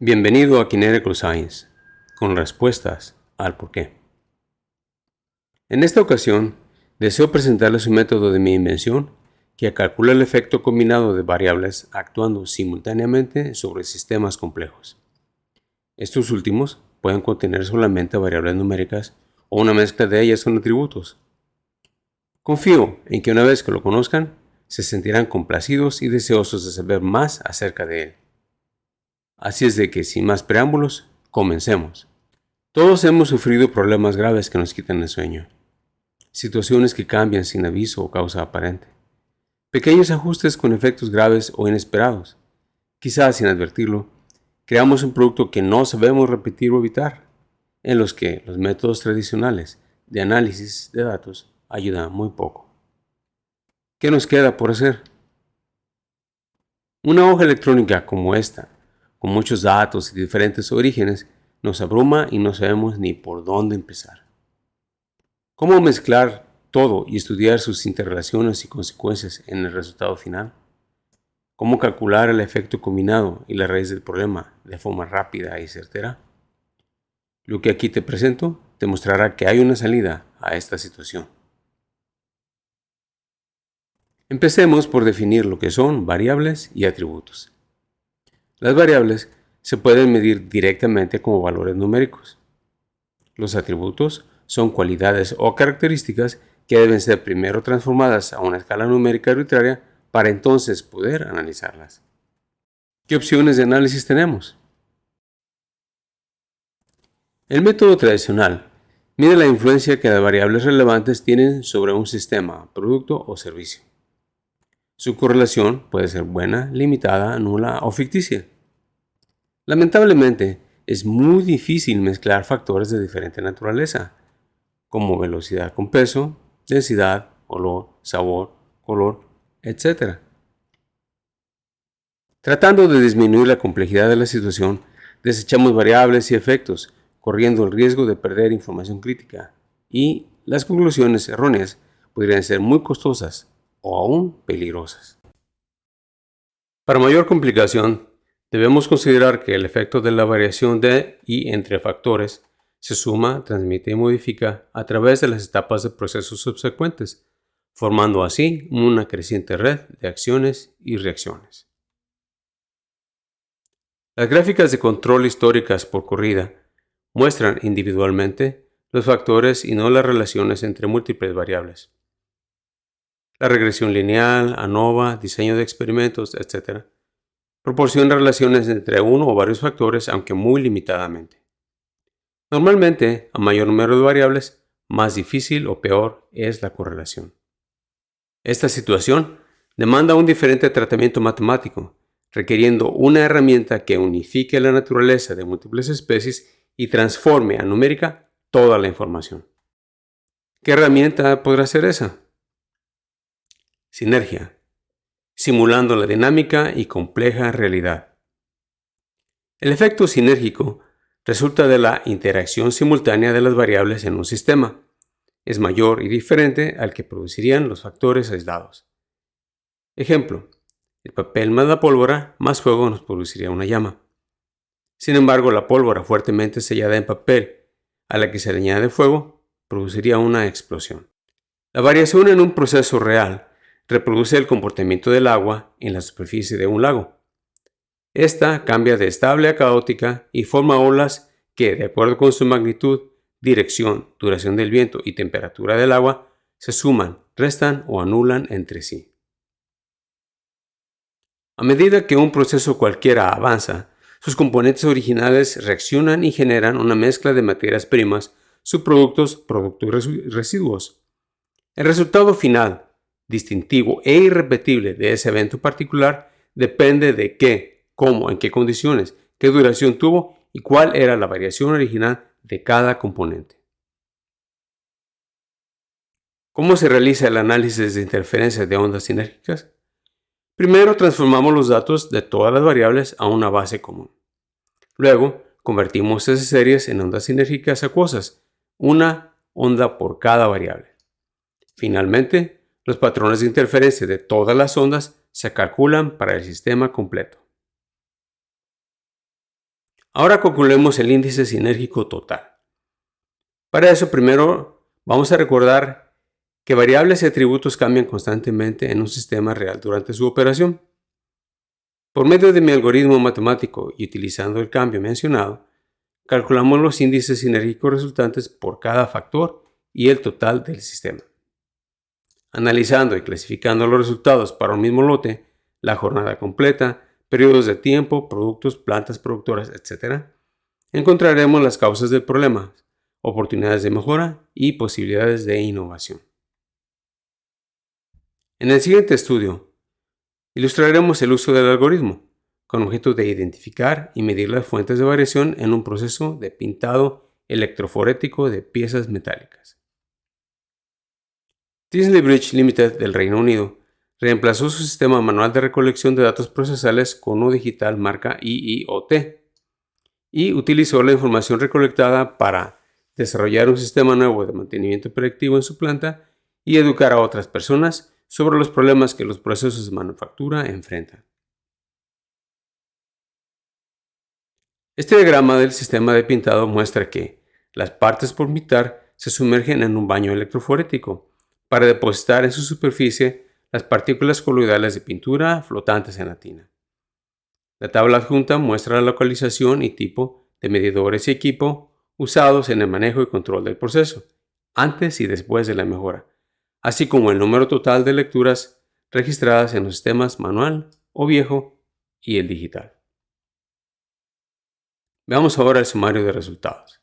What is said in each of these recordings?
Bienvenido a Kinetical Science, con respuestas al porqué. En esta ocasión, deseo presentarles un método de mi invención que calcula el efecto combinado de variables actuando simultáneamente sobre sistemas complejos. Estos últimos pueden contener solamente variables numéricas o una mezcla de ellas con atributos. Confío en que una vez que lo conozcan, se sentirán complacidos y deseosos de saber más acerca de él. Así es de que, sin más preámbulos, comencemos. Todos hemos sufrido problemas graves que nos quitan el sueño. Situaciones que cambian sin aviso o causa aparente. Pequeños ajustes con efectos graves o inesperados. Quizás sin advertirlo, creamos un producto que no sabemos repetir o evitar, en los que los métodos tradicionales de análisis de datos ayudan muy poco. ¿Qué nos queda por hacer? Una hoja electrónica como esta, con muchos datos y diferentes orígenes, nos abruma y no sabemos ni por dónde empezar. ¿Cómo mezclar todo y estudiar sus interrelaciones y consecuencias en el resultado final? ¿Cómo calcular el efecto combinado y la raíz del problema de forma rápida y certera? Lo que aquí te presento te mostrará que hay una salida a esta situación. Empecemos por definir lo que son variables y atributos. Las variables se pueden medir directamente como valores numéricos. Los atributos son cualidades o características que deben ser primero transformadas a una escala numérica arbitraria para entonces poder analizarlas. ¿Qué opciones de análisis tenemos? El método tradicional mide la influencia que las variables relevantes tienen sobre un sistema, producto o servicio. Su correlación puede ser buena, limitada, nula o ficticia. Lamentablemente, es muy difícil mezclar factores de diferente naturaleza, como velocidad con peso, densidad, olor, sabor, color, etc. Tratando de disminuir la complejidad de la situación, desechamos variables y efectos, corriendo el riesgo de perder información crítica, y las conclusiones erróneas podrían ser muy costosas o aún peligrosas. Para mayor complicación, debemos considerar que el efecto de la variación de y entre factores se suma, transmite y modifica a través de las etapas de procesos subsecuentes, formando así una creciente red de acciones y reacciones. Las gráficas de control históricas por corrida muestran individualmente los factores y no las relaciones entre múltiples variables. La regresión lineal, ANOVA, diseño de experimentos, etc. proporciona relaciones entre uno o varios factores, aunque muy limitadamente. Normalmente, a mayor número de variables, más difícil o peor es la correlación. Esta situación demanda un diferente tratamiento matemático, requiriendo una herramienta que unifique la naturaleza de múltiples especies y transforme a numérica toda la información. ¿Qué herramienta podrá ser esa? Sinergia, simulando la dinámica y compleja realidad. El efecto sinérgico resulta de la interacción simultánea de las variables en un sistema. Es mayor y diferente al que producirían los factores aislados. Ejemplo, el papel más la pólvora más fuego nos produciría una llama. Sin embargo, la pólvora fuertemente sellada en papel, a la que se le añade fuego, produciría una explosión. La variación en un proceso real reproduce el comportamiento del agua en la superficie de un lago. Esta cambia de estable a caótica y forma olas que, de acuerdo con su magnitud, dirección, duración del viento y temperatura del agua, se suman, restan o anulan entre sí. A medida que un proceso cualquiera avanza, sus componentes originales reaccionan y generan una mezcla de materias primas, subproductos, productos y residuos. El resultado final, distintivo e irrepetible de ese evento particular, depende de qué, cómo, en qué condiciones, qué duración tuvo y cuál era la variación original de cada componente. ¿Cómo se realiza el análisis de interferencias de ondas sinérgicas? Primero transformamos los datos de todas las variables a una base común. Luego, convertimos esas series en ondas sinérgicas acuosas, una onda por cada variable. Finalmente, los patrones de interferencia de todas las ondas se calculan para el sistema completo. Ahora calculemos el índice sinérgico total. Para eso, primero vamos a recordar que variables y atributos cambian constantemente en un sistema real durante su operación. Por medio de mi algoritmo matemático y utilizando el cambio mencionado, calculamos los índices sinérgicos resultantes por cada factor y el total del sistema. Analizando y clasificando los resultados para un mismo lote, la jornada completa, periodos de tiempo, productos, plantas productoras, etc., encontraremos las causas del problema, oportunidades de mejora y posibilidades de innovación. En el siguiente estudio, ilustraremos el uso del algoritmo, con objeto de identificar y medir las fuentes de variación en un proceso de pintado electroforético de piezas metálicas. Tinsley Bridge Limited del Reino Unido reemplazó su sistema manual de recolección de datos procesales con uno digital marca IIoT y utilizó la información recolectada para desarrollar un sistema nuevo de mantenimiento predictivo en su planta y educar a otras personas sobre los problemas que los procesos de manufactura enfrentan. Este diagrama del sistema de pintado muestra que las partes por pintar se sumergen en un baño electroforético para depositar en su superficie las partículas coloidales de pintura flotantes en la tina. La tabla adjunta muestra la localización y tipo de medidores y equipo usados en el manejo y control del proceso, antes y después de la mejora, así como el número total de lecturas registradas en los sistemas manual o viejo y el digital. Veamos ahora el sumario de resultados.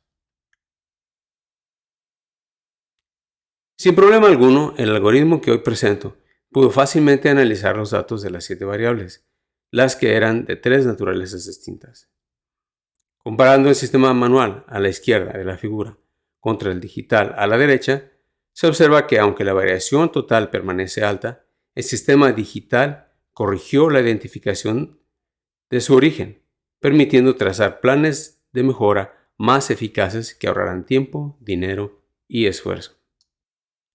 Sin problema alguno, el algoritmo que hoy presento pudo fácilmente analizar los datos de las 7 variables, las que eran de 3 naturalezas distintas. Comparando el sistema manual a la izquierda de la figura contra el digital a la derecha, se observa que aunque la variación total permanece alta, el sistema digital corrigió la identificación de su origen, permitiendo trazar planes de mejora más eficaces que ahorrarán tiempo, dinero y esfuerzo.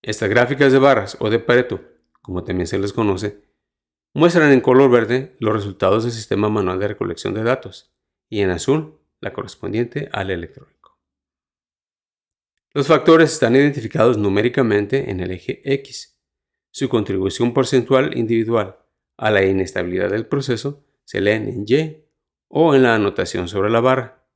Estas gráficas de barras o de Pareto, como también se les conoce, muestran en color verde los resultados del sistema manual de recolección de datos y en azul la correspondiente al electrónico. Los factores están identificados numéricamente en el eje X. Su contribución porcentual individual a la inestabilidad del proceso se leen en Y o en la anotación sobre la barra.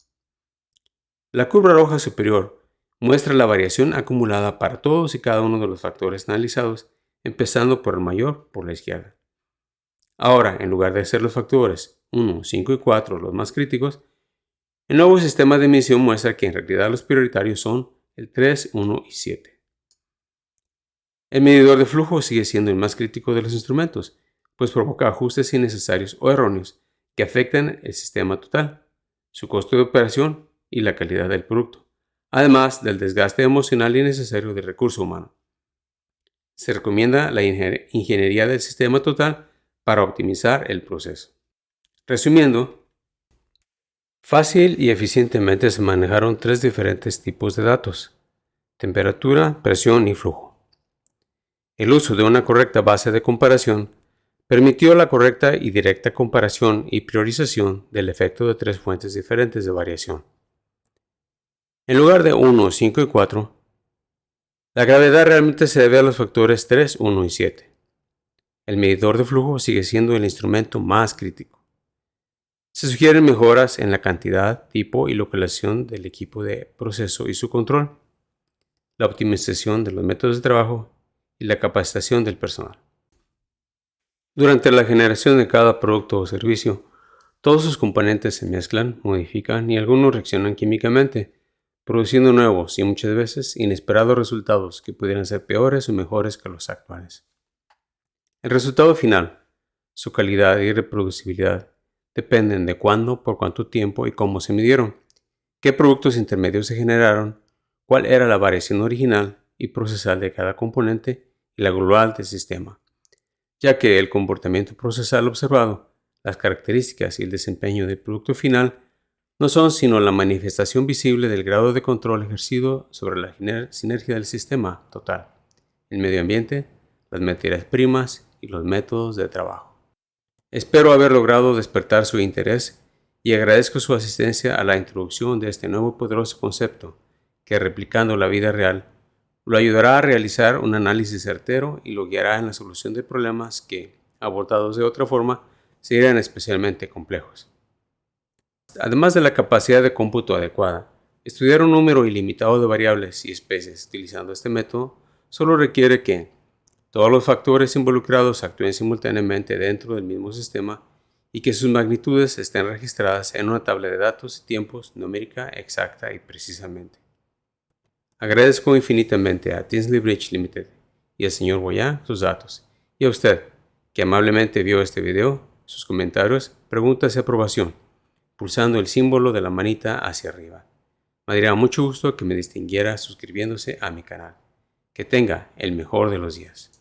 La curva roja superior muestra la variación acumulada para todos y cada uno de los factores analizados, empezando por el mayor por la izquierda. Ahora, en lugar de ser los factores 1, 5 y 4 los más críticos, el nuevo sistema de medición muestra que en realidad los prioritarios son el 3, 1 y 7. El medidor de flujo sigue siendo el más crítico de los instrumentos, pues provoca ajustes innecesarios o erróneos que afectan el sistema total, su costo de operación y la calidad del producto, además del desgaste emocional innecesario del recurso humano. Se recomienda la ingeniería del sistema total para optimizar el proceso. Resumiendo, fácil y eficientemente se manejaron 3 diferentes tipos de datos: temperatura, presión y flujo. El uso de una correcta base de comparación permitió la correcta y directa comparación y priorización del efecto de 3 fuentes diferentes de variación. En lugar de 1, 5 y 4, la gravedad realmente se debe a los factores 3, 1 y 7. El medidor de flujo sigue siendo el instrumento más crítico. Se sugieren mejoras en la cantidad, tipo y localización del equipo de proceso y su control, la optimización de los métodos de trabajo y la capacitación del personal. Durante la generación de cada producto o servicio, todos sus componentes se mezclan, modifican y algunos reaccionan químicamente, produciendo nuevos y muchas veces inesperados resultados que pudieran ser peores o mejores que los actuales. El resultado final, su calidad y reproducibilidad, dependen de cuándo, por cuánto tiempo y cómo se midieron, qué productos intermedios se generaron, cuál era la variación original y procesal de cada componente y la global del sistema, ya que el comportamiento procesal observado, las características y el desempeño del producto final no son sino la manifestación visible del grado de control ejercido sobre la sinergia del sistema total, el medio ambiente, las materias primas y los métodos de trabajo. Espero haber logrado despertar su interés y agradezco su asistencia a la introducción de este nuevo y poderoso concepto que, replicando la vida real, lo ayudará a realizar un análisis certero y lo guiará en la solución de problemas que, abordados de otra forma, serían especialmente complejos. Además de la capacidad de cómputo adecuada, estudiar un número ilimitado de variables y especies utilizando este método solo requiere que todos los factores involucrados actúen simultáneamente dentro del mismo sistema y que sus magnitudes estén registradas en una tabla de datos y tiempos numérica exacta y precisamente. Agradezco infinitamente a Tinsley Bridge Limited y al Sr. Boyan sus datos, y a usted, que amablemente vio este video, sus comentarios, preguntas y aprobación, pulsando el símbolo de la manita hacia arriba. Me daría mucho gusto que me distinguiera suscribiéndose a mi canal. Que tenga el mejor de los días.